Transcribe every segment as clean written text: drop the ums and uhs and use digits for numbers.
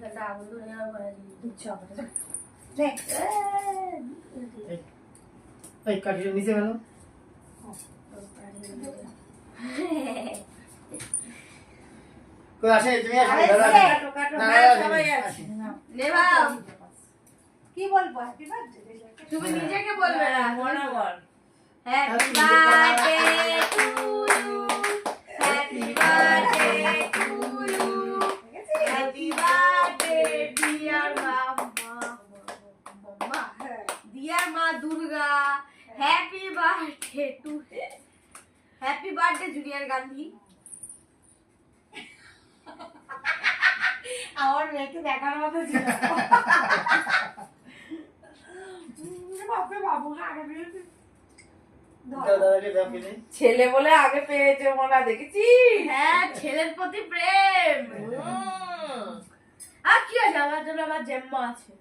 এখানটা আগুন ধরে যাওয়ার ইচ্ছা করে নেক্সট এই কাঠিটা নিচে গেল কই আসে তুমি আসো কাটো কাটো না, হ্যাঁ না, সবাই না, আছে নে বাবা কি বলবো হ্যাপি বার্থডে তুমি নিজেকে বলবে না মনে বল happy birthday to you happy birthday to you happy birthday dear mamma dear মা Durga happy birthday to happy birthday junior Gandhi আমার মেয়েকে দেখার মতো ছিল বাপরে বাবু আগে বেরিয়েছে দাদাকে দাও কিনে ছেলে বলে আগে পেয়েছে মোনা দেখেছি হ্যাঁ ছেলের প্রতি প্রেম আর কি আছে আমার জন্য আমার জেম্মা আছে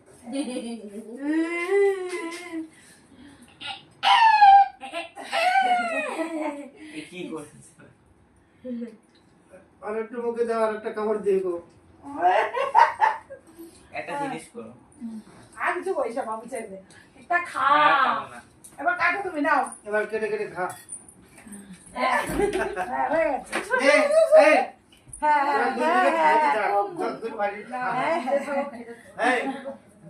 কি করছিস আর একটু মুখে দাও আর একটা কাপড় দিয়ে গো একটা জিনিস করো আর কিছু পয়সা বাবু চাইবে একটা খা আর খাবো না। এবার কাটো তুমি নাও এবার কেটে কেটে খা হ্যাঁ হয়ে গেছে এই এই হ্যাঁ দূর বাড়ি খা হ্যাঁ এই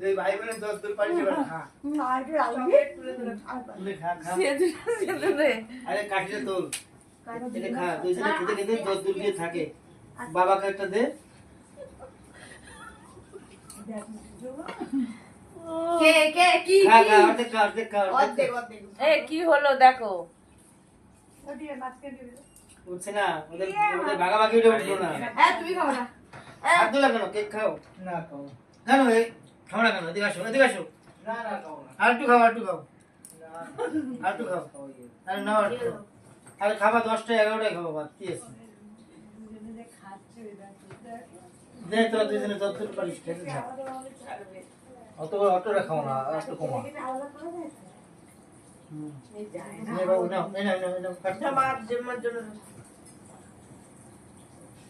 দুই ভাই বোনের দূর বাড়ি এবার খা একটু রাখবি তুমি খা খা রে আরে কাঠিটা তোল এটা খা দুইজনে খেতে খেতে দূর গিয়ে থাকে বাবাকে একটা দে কে কে কি খা কি খা অর্ধেক খা অর্ধেক খা অর্ধেক অর্ধেক এ কি হলো দেখো উঠছে না ওদের ওদের ভাগাভাগি উঠে উঠলো না হ্যাঁ তুমি খাও না হাত দিলা কেন কেক খাও না খাও কেন এই খাও না কেন এদিকে আসো এদিকে আসো না না খাও না আর একটু খাও আর একটু খাও আর একটু খাও আরে না আর একটু খাও। আরে খাবা 10টা 11টায় খাবো ভাত কি আছে দে তোরা দুজনে যতটুকু পারিস খেতে থাক অতটা খাও না আর একটু কমা নে বাবু নাও এই নাও কাট আমার জন্য